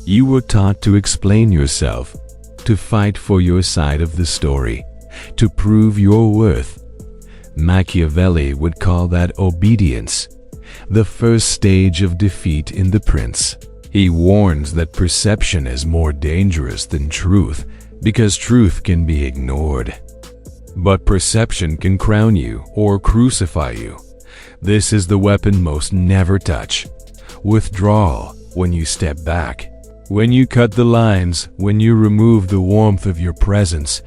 You were taught to explain yourself, to fight for your side of the story, to prove your worth. Machiavelli would call that obedience, the first stage of defeat in The Prince. He warns that perception is more dangerous than truth because truth can be ignored. But perception can crown you or crucify you. This is the weapon most never touch. Withdrawal, when you step back. When you cut the lines, when you remove the warmth of your presence,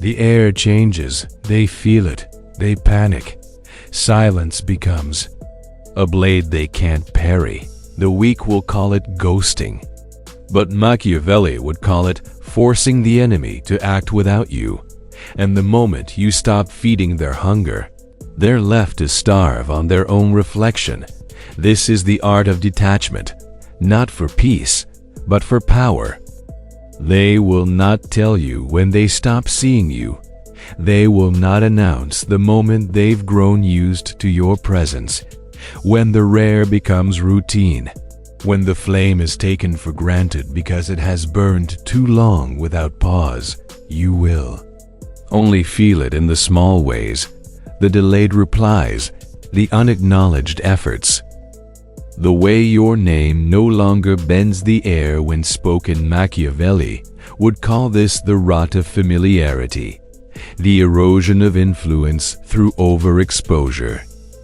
the air changes, they feel it, they panic. Silence becomes a blade they can't parry. The weak will call it ghosting. But Machiavelli would call it forcing the enemy to act without you. And the moment you stop feeding their hunger, they're left to starve on their own reflection. This is the art of detachment, not for peace, but for power. They will not tell you when they stop seeing you. They will not announce the moment they've grown used to your presence. When the rare becomes routine, when the flame is taken for granted because it has burned too long without pause, you will only feel it in the small ways, the delayed replies, the unacknowledged efforts. The way your name no longer bends the air when spoken. Machiavelli would call this the rot of familiarity, the erosion of influence through overexposure.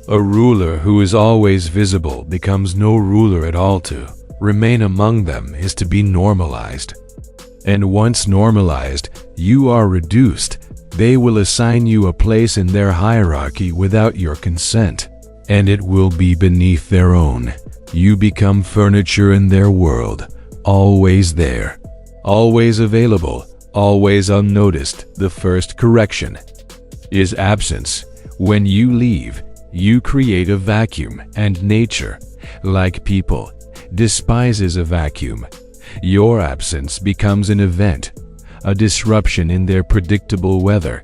A ruler who is always visible becomes no ruler at all. To remain among them is to be normalized. And once normalized, you are reduced. They will assign you a place in their hierarchy without your consent, and it will be beneath their own. You become furniture in their world, always there, always available, always unnoticed. The first correction is absence. When you leave, you create a vacuum, and nature, like people, despises a vacuum. Your absence becomes an event, a disruption in their predictable weather.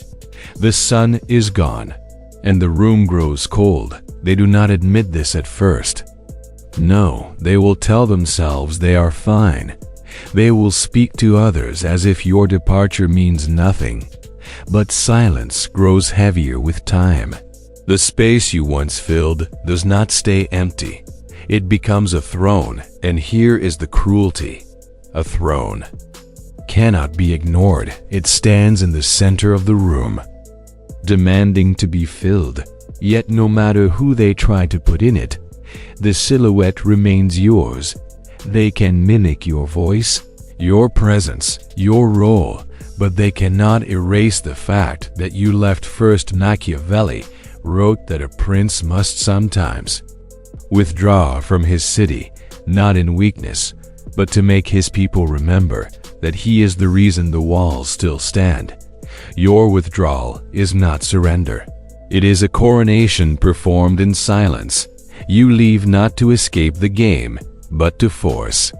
The sun is gone, and the room grows cold. They do not admit this at first. No, they will tell themselves they are fine. They will speak to others as if your departure means nothing. But silence grows heavier with time. The space you once filled does not stay empty. It becomes a throne, and here is the cruelty. A throne cannot be ignored. It stands in the center of the room, demanding to be filled. Yet no matter who they try to put in it, the silhouette remains yours. They can mimic your voice, your presence, your role, but they cannot erase the fact that you left first. Machiavelli wrote that a prince must sometimes withdraw from his city, not in weakness, but to make his people remember that he is the reason the walls still stand. Your withdrawal is not surrender. It is a coronation performed in silence. You leave not to escape the game, but to force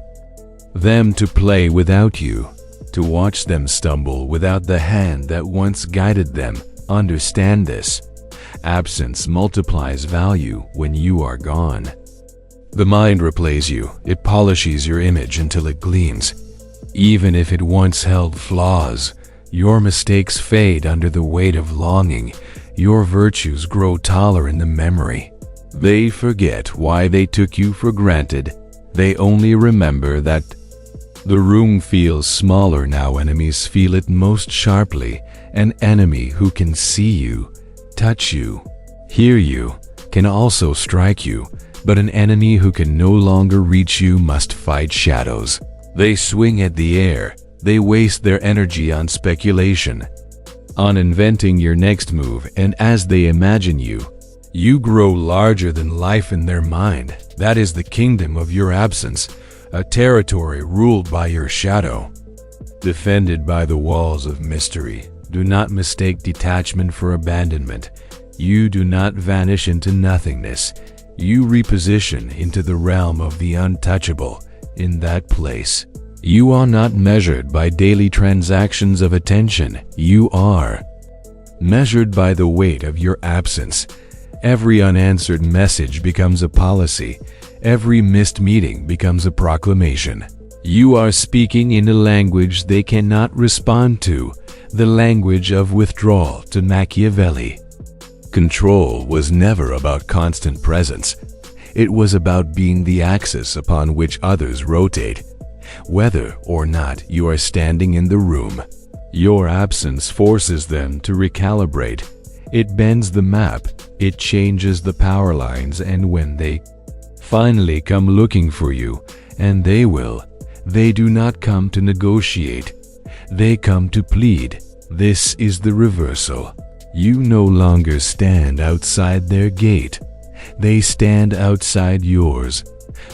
them to play without you, to watch them stumble without the hand that once guided them. Understand this. Absence multiplies value when you are gone. The mind replays you. It polishes your image until it gleams. Even if it once held flaws, your mistakes fade under the weight of longing. Your virtues grow taller in the memory. They forget why they took you for granted. They only remember that the room feels smaller now. Enemies feel it most sharply. An enemy who can see you, touch you, hear you, can also strike you, but an enemy who can no longer reach you must fight shadows. They swing at the air. They waste their energy on speculation, on inventing your next move, and as they imagine you, you grow larger than life in their mind. That is the kingdom of your absence, a territory ruled by your shadow, defended by the walls of mystery. Do not mistake detachment for abandonment. You do not vanish into nothingness. You reposition into the realm of the untouchable. In that place, you are not measured by daily transactions of attention. You are measured by the weight of your absence. Every unanswered message becomes a policy. Every missed meeting becomes a proclamation. You are speaking in a language they cannot respond to, the language of withdrawal to Machiavelli. Control was never about constant presence. It was about being the axis upon which others rotate. Whether or not you are standing in the room, your absence forces them to recalibrate. It bends the map, it changes the power lines, and when they finally come looking for you, and they do not come to negotiate, they come to plead. This is the reversal. You no longer stand outside their gate. They stand outside yours.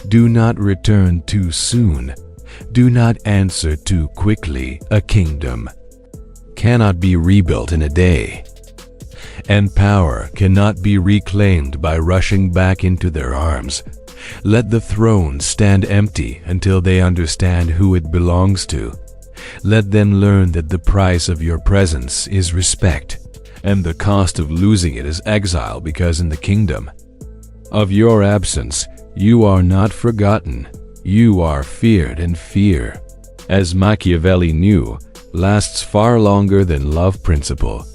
Do not return too soon. Do not answer too quickly. A kingdom cannot be rebuilt in a day, and power cannot be reclaimed by rushing back into their arms. Let the throne stand empty until they understand who it belongs to. Let them learn that the price of your presence is respect, and the cost of losing it is exile, because in the kingdom of your absence, you are not forgotten. You are feared, and fear, as Machiavelli knew, lasts far longer than love principle.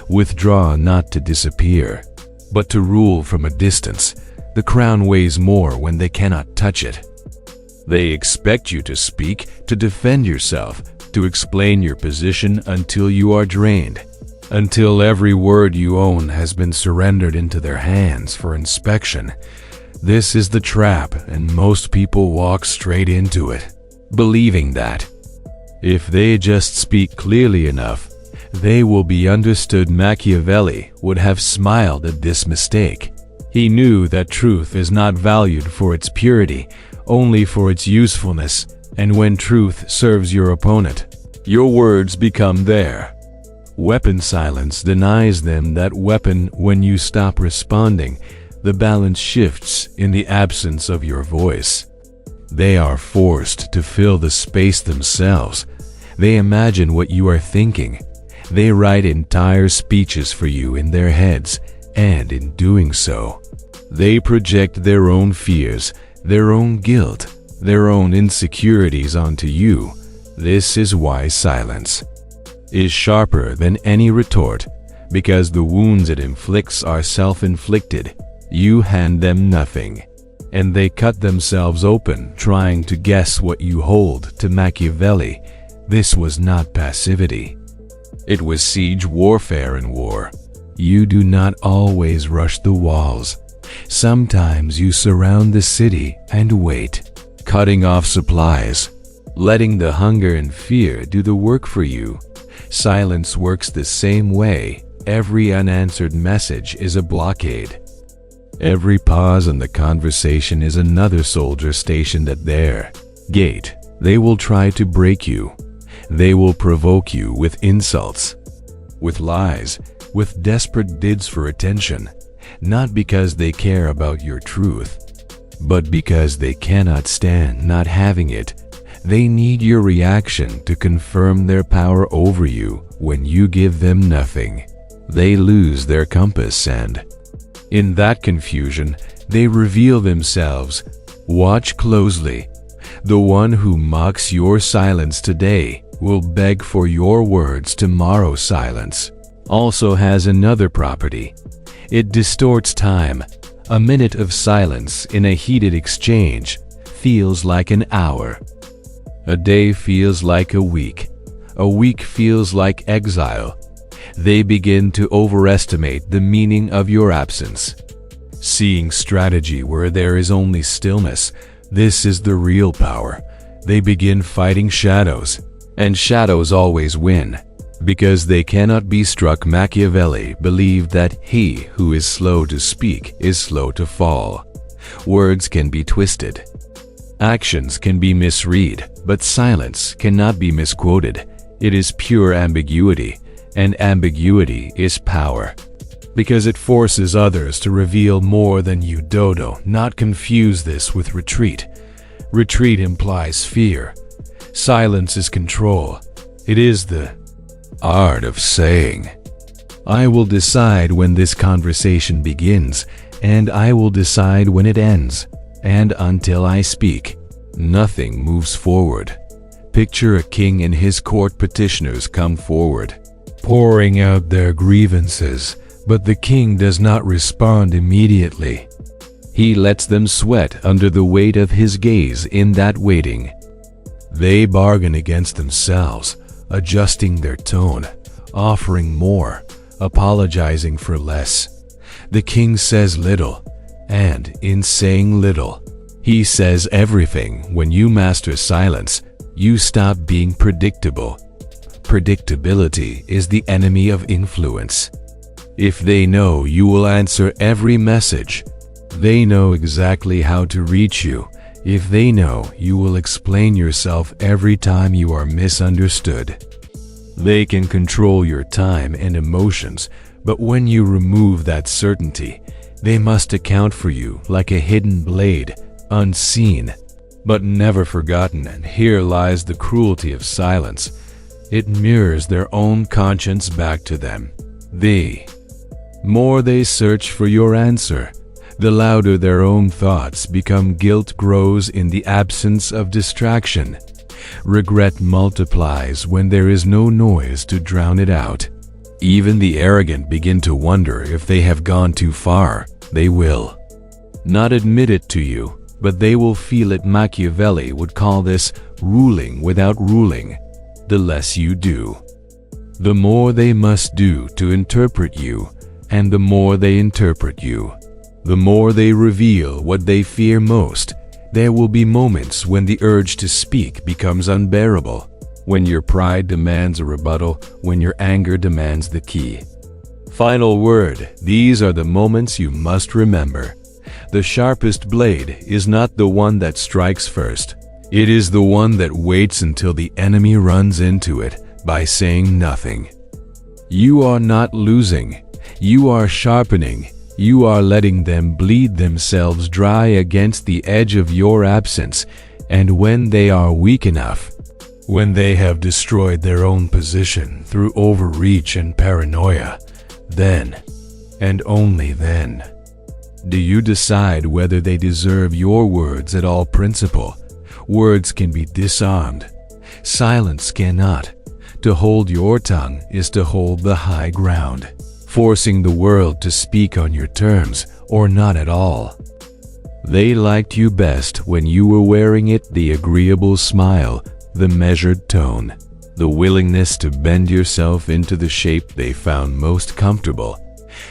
Withdraw not to disappear, but to rule from a distance. The crown weighs more when they cannot touch it. They expect you to speak, to defend yourself, to explain your position until you are drained, until every word you own has been surrendered into their hands for inspection. This is the trap, and most people walk straight into it, believing that if they just speak clearly enough, they will be understood. Machiavelli would have smiled at this mistake. He knew that truth is not valued for its purity, only for its usefulness, and when truth serves your opponent, your words become their weapon. Silence denies them that weapon. When you stop responding, the balance shifts in the absence of your voice. They are forced to fill the space themselves. They imagine what you are thinking. They write entire speeches for you in their heads, and in doing so, they project their own fears, their own guilt, their own insecurities onto you. This is why silence is sharper than any retort, because the wounds it inflicts are self-inflicted. You hand them nothing, and they cut themselves open trying to guess what you hold. To Machiavelli, this was not passivity. It was siege warfare. In war, you do not always rush the walls. Sometimes you surround the city and wait, cutting off supplies, letting the hunger and fear do the work for you. Silence works the same way. Every unanswered message is a blockade. Every pause in the conversation is another soldier stationed at their gate. They will try to break you. They will provoke you with insults, with lies, with desperate bids for attention, not because they care about your truth, but because they cannot stand not having it. They need your reaction to confirm their power over you. When you give them nothing, they lose their compass, and in that confusion, they reveal themselves. Watch closely. The one who mocks your silence today will beg for your words tomorrow. Silence also has another property. It distorts time. A minute of silence in a heated exchange feels like an hour. A day feels like a week. A week feels like exile. They begin to overestimate the meaning of your absence, seeing strategy where there is only stillness. This is the real power. They begin fighting shadows, and shadows always win, because they cannot be struck. Machiavelli believed that he who is slow to speak is slow to fall. Words can be twisted. Actions can be misread, but silence cannot be misquoted. It is pure ambiguity, and ambiguity is power, because it forces others to reveal more than you. Do not confuse this with retreat. Retreat implies fear. Silence is control. It is the art of saying, I will decide when this conversation begins, and I will decide when it ends, and until I speak, Nothing moves forward. Picture a king and his court petitioners come forward, pouring out their grievances, but the king does not respond immediately. He lets them sweat under the weight of his gaze in that waiting. They bargain against themselves, adjusting their tone, offering more, apologizing for less. The king says little, and in saying little, he says everything. When you master silence, you stop being predictable. Predictability is the enemy of influence. If they know you will answer every message, they know exactly how to reach you. If they know you will explain yourself every time you are misunderstood, they can control your time and emotions. But when you remove that certainty, they must account for you like a hidden blade, unseen, but never forgotten. And here lies the cruelty of silence. It mirrors their own conscience back to them. The more they search for your answer, the louder their own thoughts become. Guilt grows in the absence of distraction. Regret multiplies when there is no noise to drown it out. Even the arrogant begin to wonder if they have gone too far. They will not admit it to you, but they will feel it. Machiavelli would call this ruling without ruling. The less you do, the more they must do to interpret you, and the more they interpret you, the more they reveal what they fear most. There will be moments when the urge to speak becomes unbearable, when your pride demands a rebuttal, when your anger demands the key. Final word. These are the moments you must remember. The sharpest blade is not the one that strikes first. It is the one that waits until the enemy runs into it by saying nothing. You are not losing. You are sharpening. You are letting them bleed themselves dry against the edge of your absence, and when they are weak enough, when they have destroyed their own position through overreach and paranoia, then, and only then, do you decide whether they deserve your words at all. Principle. Words can be disarmed. Silence cannot. To hold your tongue is to hold the high ground, forcing the world to speak on your terms or not at all. They liked you best when you were wearing it, the agreeable smile, the measured tone, the willingness to bend yourself into the shape they found most comfortable.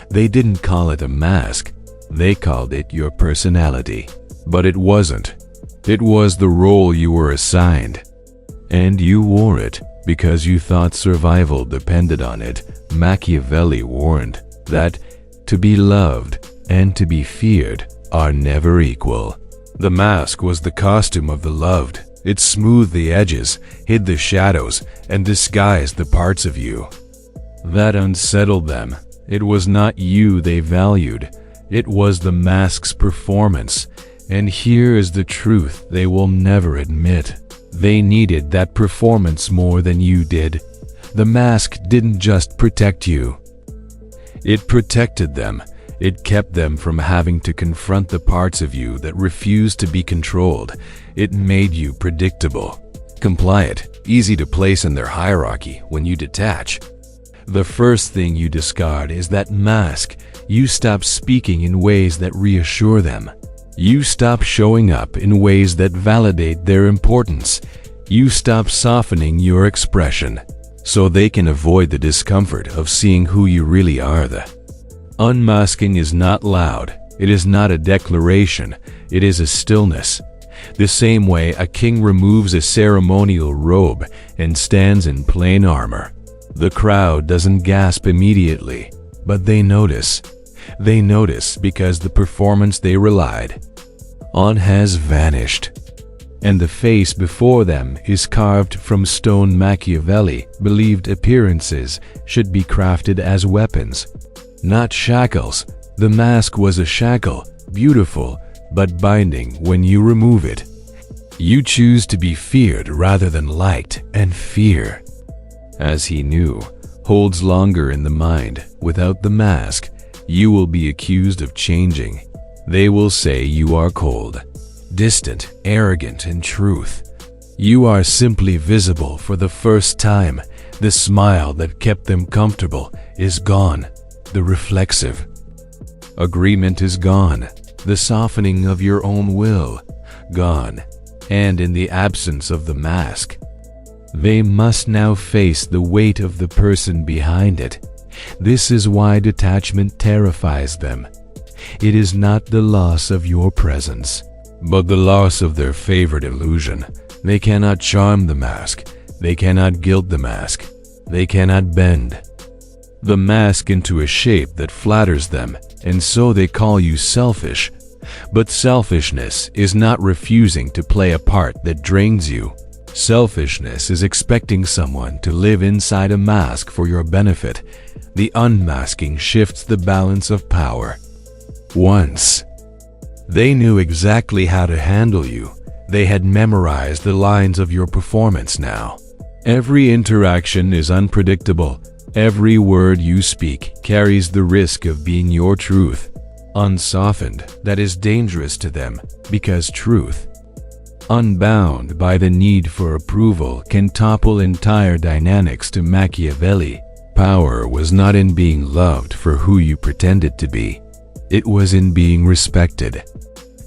They didn't call it a mask, they called it your personality. But it wasn't. It was the role you were assigned. And you wore it because you thought survival depended on it. Machiavelli warned that to be loved and to be feared are never equal. The mask was the costume of the loved. It smoothed the edges, hid the shadows, and disguised the parts of you that unsettled them. It was not you they valued. It was the mask's performance. And here is the truth they will never admit. They needed that performance more than you did. The mask didn't just protect you. It protected them. It kept them from having to confront the parts of you that refused to be controlled. It made you predictable, compliant, easy to place in their hierarchy. When you detach, the first thing you discard is that mask. You stop speaking in ways that reassure them. You stop showing up in ways that validate their importance. You stop softening your expression so they can avoid the discomfort of seeing who you really are. The unmasking is not loud. It is not a declaration. It is a stillness. The same way a king removes a ceremonial robe and stands in plain armor. The crowd doesn't gasp immediately, but they notice. They notice because the performance they relied on has vanished, and the face before them is carved from stone. Machiavelli believed appearances should be crafted as weapons, not shackles. The mask was a shackle, beautiful but binding. When you remove it, you choose to be feared rather than liked, and fear, as he knew, holds longer in the mind. Without the mask, you will be accused of changing. They will say you are cold. distant, arrogant in truth. You are simply visible for the first time. The smile that kept them comfortable is gone. The reflexive agreement is gone. The softening of your own will, gone. And in the absence of the mask, they must now face the weight of the person behind it. This is why detachment terrifies them. It is not the loss of your presence, but the loss of their favorite illusion. They cannot charm the mask. They cannot gild the mask. They cannot bend the mask into a shape that flatters them, and so they call you selfish. But selfishness is not refusing to play a part that drains you. Selfishness is expecting someone to live inside a mask for your benefit. The unmasking shifts the balance of power. Once they knew exactly how to handle you. They had memorized the lines of your performance now. Every interaction is unpredictable. Every word you speak carries the risk of being your truth. Unsoftened, that is dangerous to them, because truth, unbound by the need for approval, can topple entire dynamics. To Machiavelli, power was not in being loved for who you pretended to be. It was in being respected.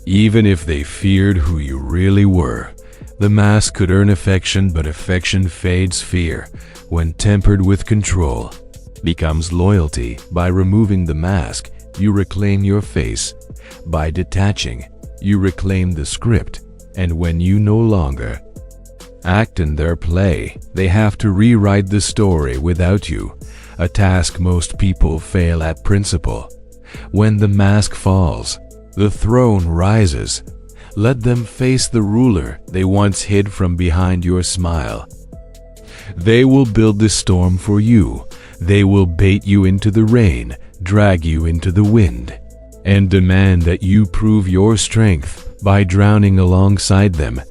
Even if they feared who you really were, the mask could earn affection, but affection fades. Fear, when tempered with control, becomes loyalty. By removing the mask, you reclaim your face. By detaching, you reclaim the script. And when you no longer act in their play, they have to rewrite the story without you, a task most people fail at. Principle: when the mask falls, the throne rises. Let them face the ruler they once hid from behind your smile. They will build the storm for you. They will bait you into the rain, drag you into the wind, and demand that you prove your strength by drowning alongside them.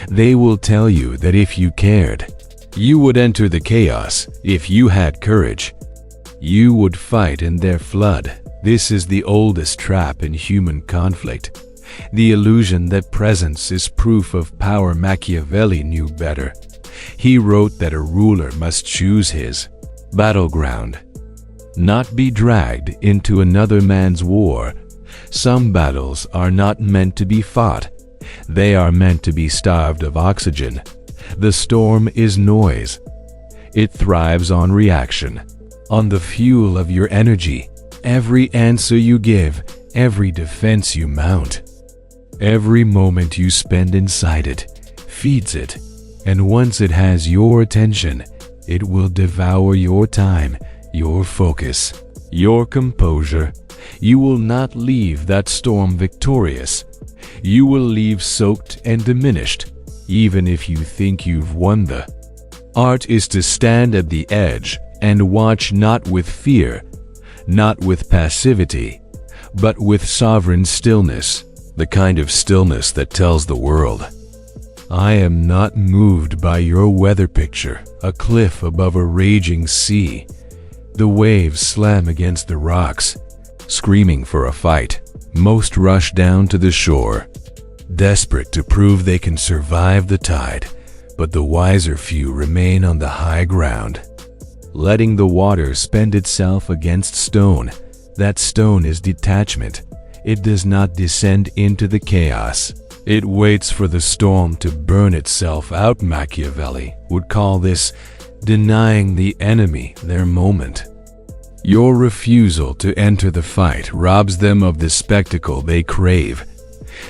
They will tell you that if you cared, you would enter the chaos. If you had courage, you would fight in their flood. This is the oldest trap in human conflict. The illusion that presence is proof of power. Machiavelli knew better. He wrote that a ruler must choose his battleground, not be dragged into another man's war. Some battles are not meant to be fought. They are meant to be starved of oxygen. The storm is noise. It thrives on reaction, on the fuel of your energy. Every answer you give, every defense you mount, every moment you spend inside it, feeds it. And once it has your attention, it will devour your time, your focus, your composure. You will not leave that storm victorious. You will leave soaked and diminished, even if you think you've won. The art is to stand at the edge and watch, not with fear, not with passivity, but with sovereign stillness, the kind of stillness that tells the world, I am not moved by your weather picture. A cliff above a raging sea. The waves slam against the rocks, screaming for a fight. Most rush down to the shore, desperate to prove they can survive the tide, but the wiser few remain on the high ground, letting the water spend itself against stone. That stone is detachment. It does not descend into the chaos. It waits for the storm to burn itself out. Machiavelli would call this denying the enemy their moment. Your refusal to enter the fight robs them of the spectacle they crave.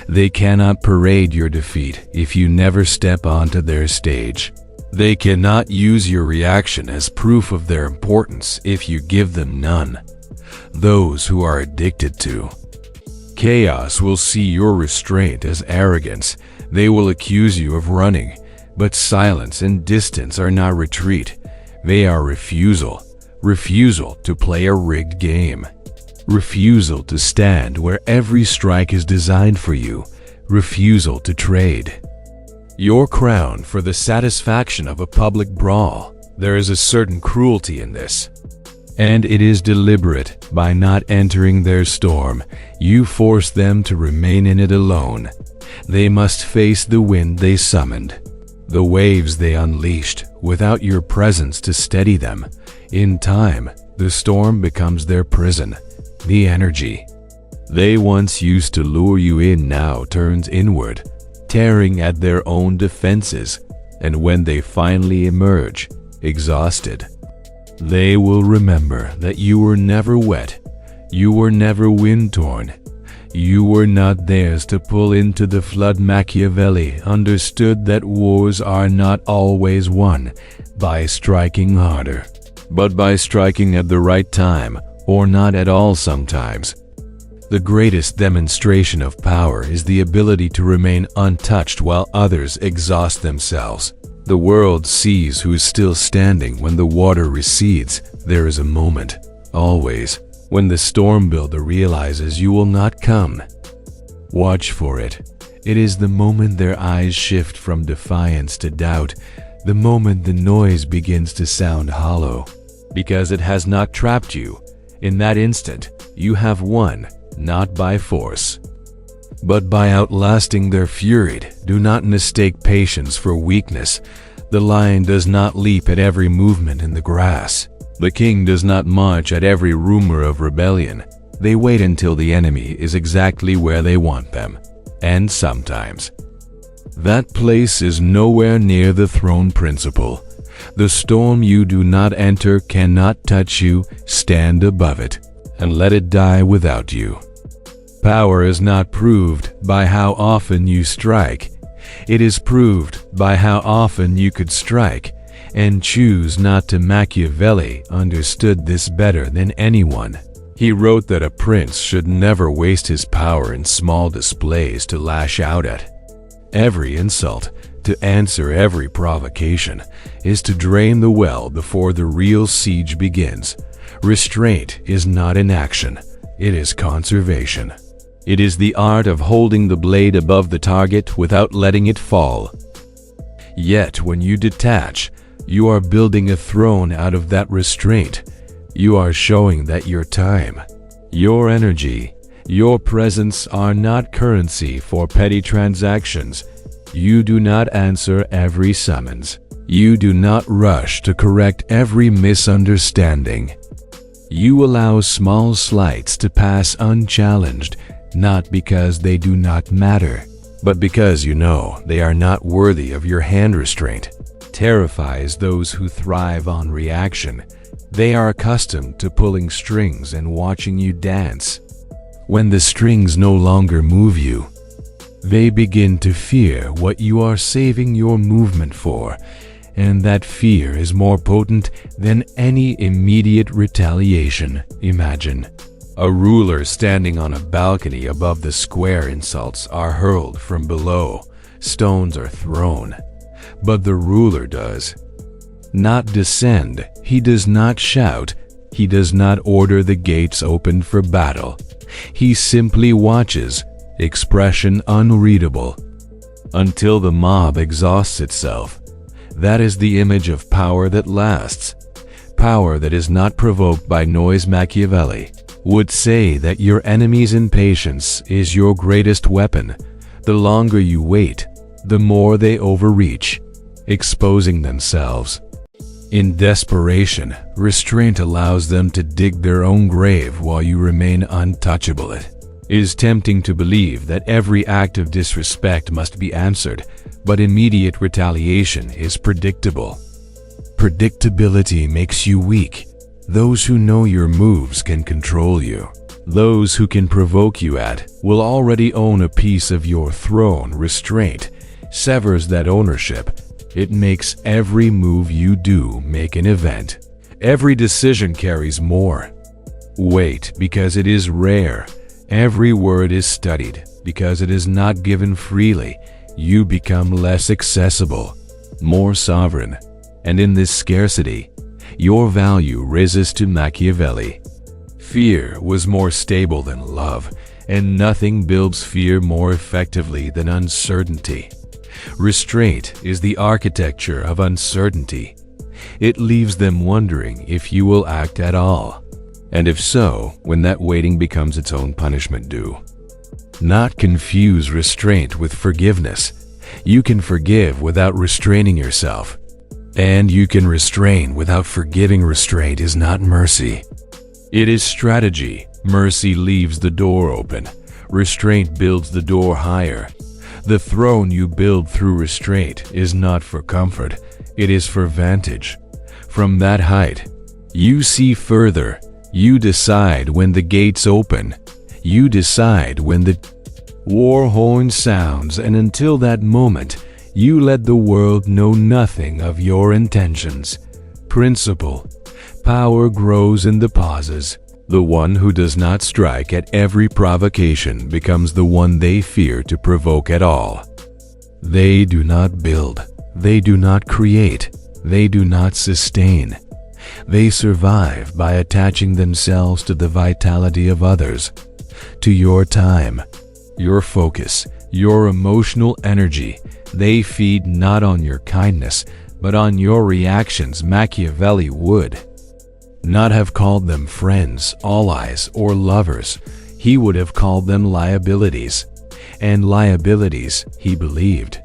They cannot parade your defeat if you never step onto their stage. They cannot use your reaction as proof of their importance if you give them none. Those who are addicted to chaos will see your restraint as arrogance. They will accuse you of running, but silence and distance are not retreat. They are refusal. Refusal to play a rigged game. Refusal to stand where every strike is designed for you. Refusal to trade your crown for the satisfaction of a public brawl. There is a certain cruelty in this, and it is deliberate. By not entering their storm, you force them to remain in it alone. They must face the wind they summoned, the waves they unleashed without your presence to steady them. In time, the storm becomes their prison. The energy they once used to lure you in now turns inward, tearing at their own defenses, and when they finally emerge, exhausted, they will remember that you were never wet, you were never wind-torn, you were not theirs to pull into the flood. Machiavelli understood that wars are not always won by striking harder, but by striking at the right time, or not at all sometimes. The greatest demonstration of power is the ability to remain untouched while others exhaust themselves. The world sees who's still standing when the water recedes. There is a moment, always, when the storm builder realizes you will not come. Watch for it. It is the moment their eyes shift from defiance to doubt, the moment the noise begins to sound hollow, because it has not trapped you. In that instant, you have won, not by force, but by outlasting their fury. Do not mistake patience for weakness. The lion does not leap at every movement in the grass. The king does not march at every rumor of rebellion. They wait until the enemy is exactly where they want them. And sometimes, that place is nowhere near the throne principle. The storm you do not enter cannot touch you. Stand above it and let it die without you. Power is not proved by how often you strike. It is proved by how often you could strike and choose not to. Machiavelli understood this better than anyone. He wrote that a prince should never waste his power in small displays to lash out at every insult, to answer every provocation, is to drain the well before the real siege begins. Restraint is not inaction, it is conservation. It is the art of holding the blade above the target without letting it fall. Yet when you detach, you are building a throne out of that restraint. You are showing that your time, your energy, your presence are not currency for petty transactions. You do not answer every summons. You do not rush to correct every misunderstanding. You allow small slights to pass unchallenged, not because they do not matter, but because you know they are not worthy of your hand. Restraint terrifies those who thrive on reaction. They are accustomed to pulling strings and watching you dance. When the strings no longer move you, they begin to fear what you are saving your movement for, and that fear is more potent than any immediate retaliation. Imagine a ruler standing on a balcony above the square. Insults are hurled from below, stones are thrown, but the ruler does not descend. He does not shout. He does not order the gates opened for battle. He simply watches, expression unreadable, until the mob exhausts itself. That is the image of power that lasts, power that is not provoked by noise. Machiavelli would say that your enemy's impatience is your greatest weapon. The longer you wait, the more they overreach, exposing themselves. In desperation, restraint allows them to dig their own grave while you remain untouchable. It is tempting to believe that every act of disrespect must be answered, but immediate retaliation is predictable. Predictability makes you weak. Those who know your moves can control you. Those who can provoke you will already own a piece of your throne. Restraint severs that ownership. It makes every move you do make an event. Every decision carries more weight because it is rare. Every word is studied because it is not given freely. You become less accessible, more sovereign, and in this scarcity, your value rises. To Machiavelli, fear was more stable than love, and nothing builds fear more effectively than uncertainty. Restraint is the architecture of uncertainty. It leaves them wondering if you will act at all, and if so, when that waiting becomes its own punishment. Do Not confuse restraint with forgiveness. You can forgive without restraining yourself. And you can restrain without forgiving. Restraint is not mercy. It is strategy. Mercy leaves the door open. Restraint builds the door higher. The throne you build through restraint is not for comfort. It is for vantage. From that height, you see further. You decide when the gates open. You decide when the war horn sounds, and until that moment, you let the world know nothing of your intentions. Principle. Power grows in the pauses. The one who does not strike at every provocation becomes the one they fear to provoke at all. They do not build. They do not create. They do not sustain. They survive by attaching themselves to the vitality of others, to your time, your focus, your emotional energy. They feed not on your kindness, but on your reactions. Machiavelli would not have called them friends, allies, or lovers. He would have called them liabilities. And liabilities, he believed,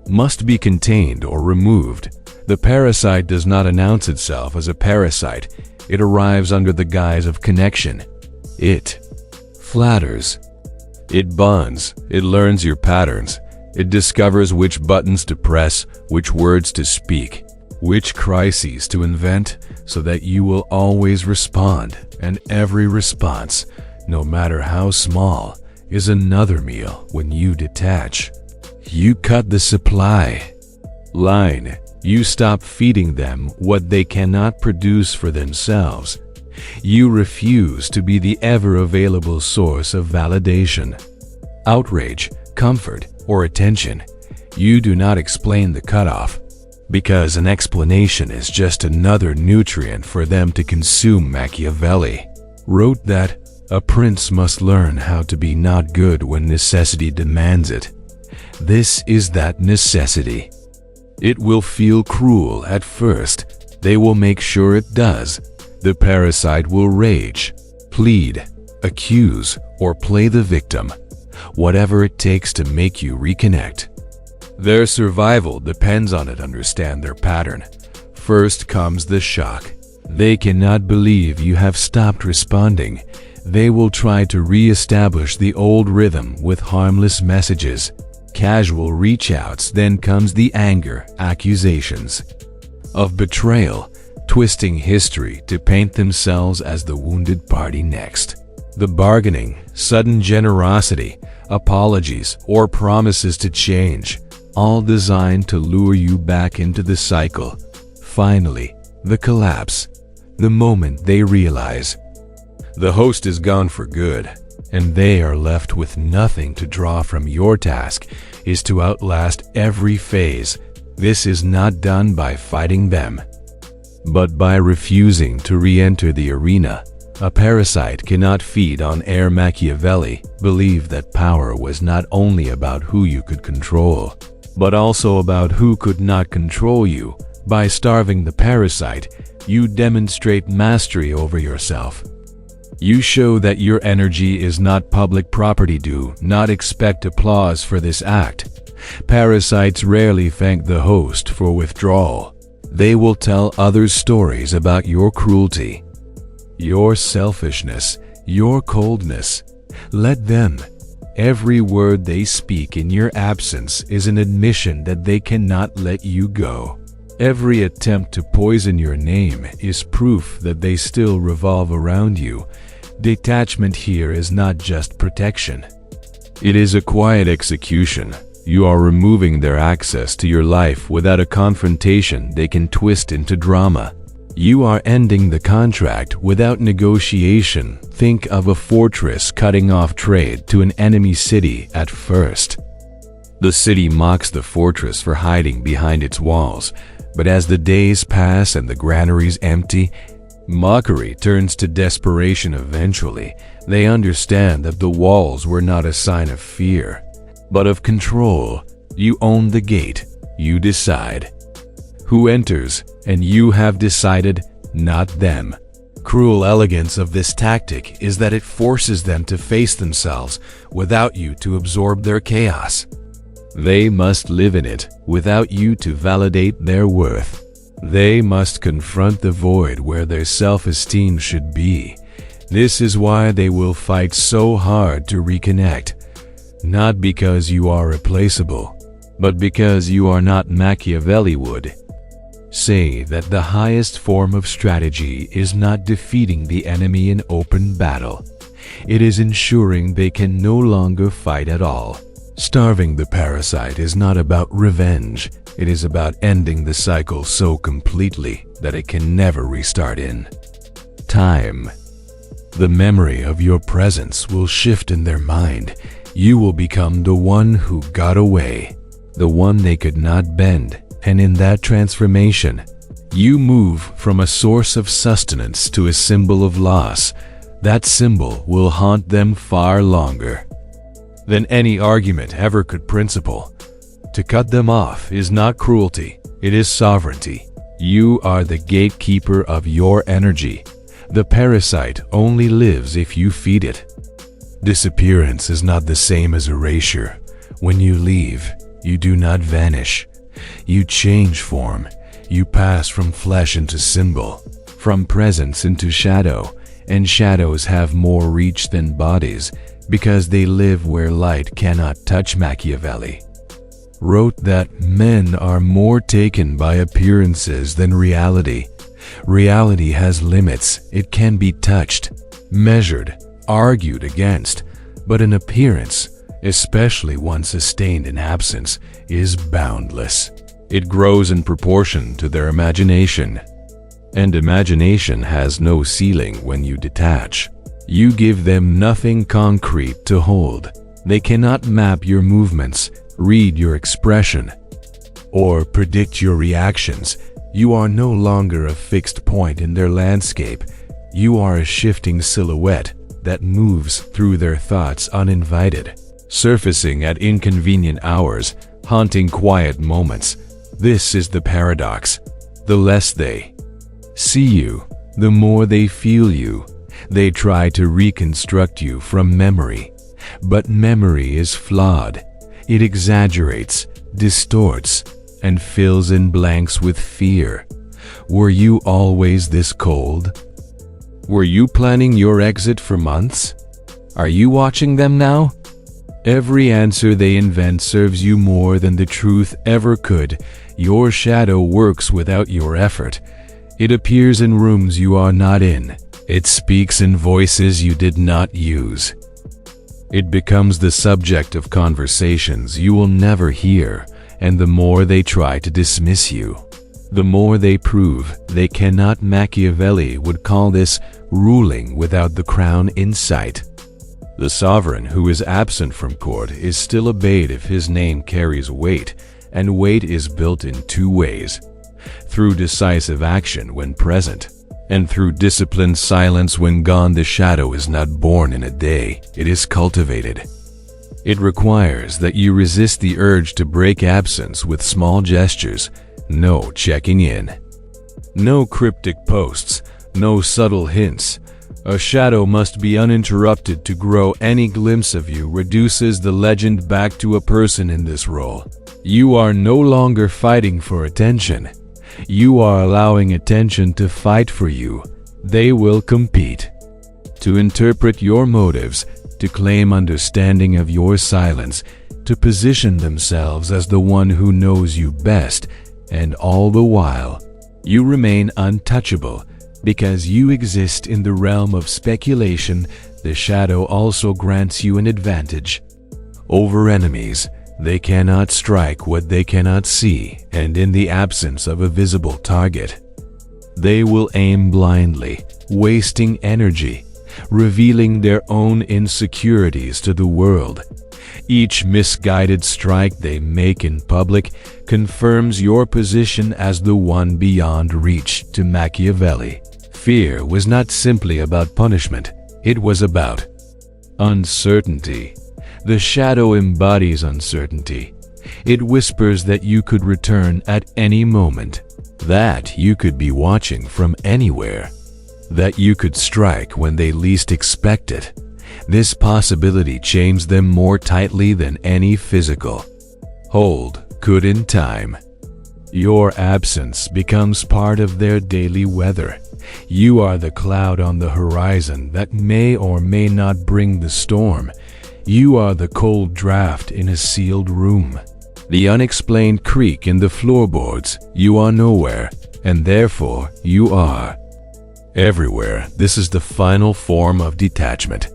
must be contained or removed. The parasite does not announce itself as a parasite. It arrives under the guise of connection. It flatters. It bonds. It learns your patterns. It discovers which buttons to press, which words to speak, which crises to invent, so that you will always respond. And every response, no matter how small, is another meal when you detach. You cut the supply line. You stop feeding them what they cannot produce for themselves. You refuse to be the ever-available source of validation, outrage, comfort, or attention. You do not explain the cutoff, because an explanation is just another nutrient for them to consume. Machiavelli wrote that a prince must learn how to be not good when necessity demands it. This is that necessity. It will feel cruel at first. They will make sure it does. The parasite will rage, plead, accuse, or play the victim, whatever it takes to make you reconnect. Their survival depends on it. Understand their pattern. First comes the shock. They cannot believe you have stopped responding. They will try to re-establish the old rhythm with harmless messages, casual reach-outs. Then comes the anger, accusations of betrayal, twisting history to paint themselves as the wounded party next. The bargaining, sudden generosity, apologies, or promises to change, all designed to lure you back into the cycle. Finally, the collapse, the moment they realize the host is gone for good, and they are left with nothing to draw from. Your task is to outlast every phase. This is not done by fighting them, but by refusing to re-enter the arena. A parasite cannot feed on air. Machiavelli believed that power was not only about who you could control, but also about who could not control you. By starving the parasite, you demonstrate mastery over yourself. You show that your energy is not public property. Do not expect applause for this act. Parasites rarely thank the host for withdrawal. They will tell others stories about your cruelty, your selfishness, your coldness. Let them. Every word they speak in your absence is an admission that they cannot let you go. Every attempt to poison your name is proof that they still revolve around you. Detachment here is not just protection. It is a quiet execution. You are removing their access to your life without a confrontation they can twist into drama. You are ending the contract without negotiation. Think of a fortress cutting off trade to an enemy city at first. The city mocks the fortress for hiding behind its walls, but as the days pass and the granaries empty, mockery turns to desperation. Eventually, they understand that the walls were not a sign of fear, but of control. You own the gate. You decide who enters, and you have decided, not them. cruel elegance of this tactic is that it forces them to face themselves without you to absorb their chaos. They must live in it without you to validate their worth. They must confront the void where their self-esteem should be. This is why they will fight so hard to reconnect. Not because you are replaceable, but because you are not. Machiavelli would say that the highest form of strategy is not defeating the enemy in open battle. It is ensuring they can no longer fight at all. Starving the parasite is not about revenge. It is about ending the cycle so completely that it can never restart in time. The memory of your presence will shift in their mind. You will become the one who got away, the one they could not bend, and in that transformation, you move from a source of sustenance to a symbol of loss. That symbol will haunt them far longer than any argument ever could. Principle. To cut them off is not cruelty, it is sovereignty. You are the gatekeeper of your energy. The parasite only lives if you feed it. Disappearance is not the same as erasure. When you leave, you do not vanish. You change form. You pass from flesh into symbol, from presence into shadow, and shadows have more reach than bodies because they live where light cannot touch. Machiavelli wrote that men are more taken by appearances than reality. Reality has limits. It can be touched, measured, argued against, but an appearance, especially one sustained in absence, is boundless. It grows in proportion to their imagination. And imagination has no ceiling when you detach. You give them nothing concrete to hold. They cannot map your movements, read your expression, or predict your reactions. You are no longer a fixed point in their landscape. You are a shifting silhouette that moves through their thoughts uninvited, surfacing at inconvenient hours, haunting quiet moments. This is the paradox. The less they see you, the more they feel you. They try to reconstruct you from memory, but memory is flawed. It exaggerates, distorts, and fills in blanks with fear. Were you always this cold? Were you planning your exit for months? Are you watching them now? Every answer they invent serves you more than the truth ever could. Your shadow works without your effort. It appears in rooms you are not in. It speaks in voices you did not use. It becomes the subject of conversations you will never hear, and the more they try to dismiss you, the more they prove they cannot. Machiavelli would call this ruling without the crown in sight. The sovereign who is absent from court is still obeyed if his name carries weight, and weight is built in two ways: through decisive action when present, and through disciplined silence when gone. The shadow is not born in a day, it is cultivated. It requires that you resist the urge to break absence with small gestures. No checking in, no cryptic posts, no subtle hints. A shadow must be uninterrupted to grow. Any glimpse of you reduces the legend back to a person in this role. You are no longer fighting for attention. You are allowing attention to fight for you. They will compete to interpret your motives, to claim understanding of your silence, to position themselves as the one who knows you best, and all the while, you remain untouchable because you exist in the realm of speculation. The shadow also grants you an advantage over enemies. They cannot strike what they cannot see, and in the absence of a visible target, they will aim blindly, wasting energy, revealing their own insecurities to the world. Each misguided strike they make in public confirms your position as the one beyond reach. To Machiavelli, fear was not simply about punishment, it was about uncertainty. The shadow embodies uncertainty. It whispers that you could return at any moment, that you could be watching from anywhere. that you could strike when they least expect it. This possibility chains them more tightly than any physical hold could in time. Your absence becomes part of their daily weather. You are the cloud on the horizon that may or may not bring the storm. You are the cold draft in a sealed room, the unexplained creak in the floorboards. You are nowhere, and therefore you are everywhere. This is the final form of detachment.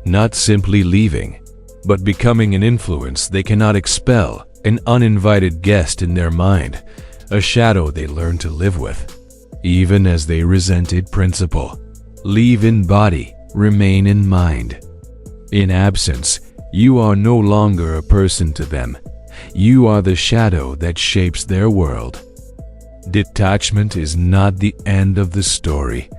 Not simply leaving, but becoming an influence they cannot expel, an uninvited guest in their mind, a shadow they learn to live with. Even as they resented principle, leave in body, remain in mind. In absence, you are no longer a person to them. You are the shadow that shapes their world. Detachment is not the end of the story.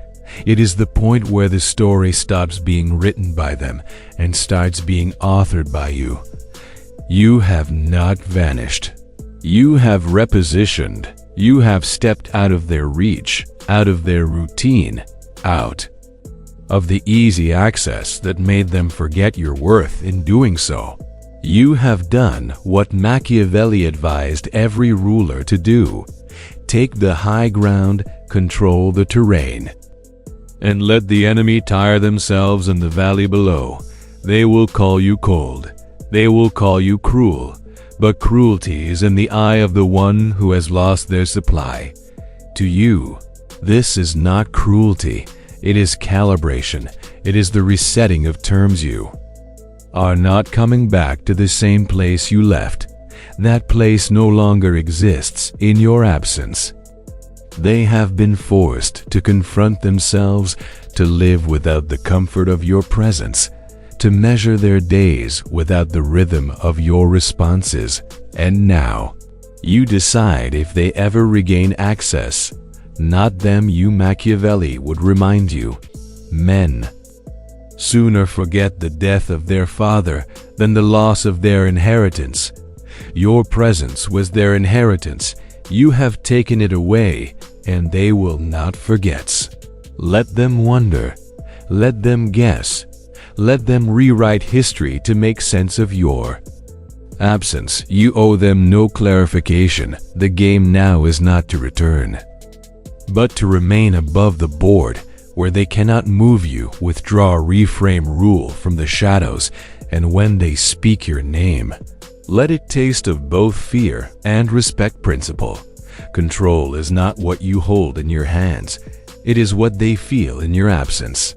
It is the point where the story stops being written by them and starts being authored by you. You have not vanished. You have repositioned. You have stepped out of their reach, out of their routine, out of the easy access that made them forget your worth. In doing so, you have done what Machiavelli advised every ruler to do. Take the high ground, control the terrain, and let the enemy tire themselves in the valley below. They will call you cold. They will call you cruel. But cruelty is in the eye of the one who has lost their supply. To you, this is not cruelty. It is calibration. It is the resetting of terms. You are not coming back to the same place you left. That place no longer exists in your absence. They have been forced to confront themselves, to live without the comfort of your presence, to measure their days without the rhythm of your responses. And now, you decide if they ever regain access. Not them. You, Machiavelli would remind you. Men sooner forget the death of their father than the loss of their inheritance. Your presence was their inheritance. You have taken it away, and they will not forget. Let them wonder. Let them guess. Let them rewrite history to make sense of your absence. You owe them no clarification. The game now is not to return, but to remain above the board, where they cannot move you. Withdraw, reframe, rule from the shadows, and when they speak your name, let it taste of both fear and respect. Principle. Control is not what you hold in your hands. It is what they feel in your absence.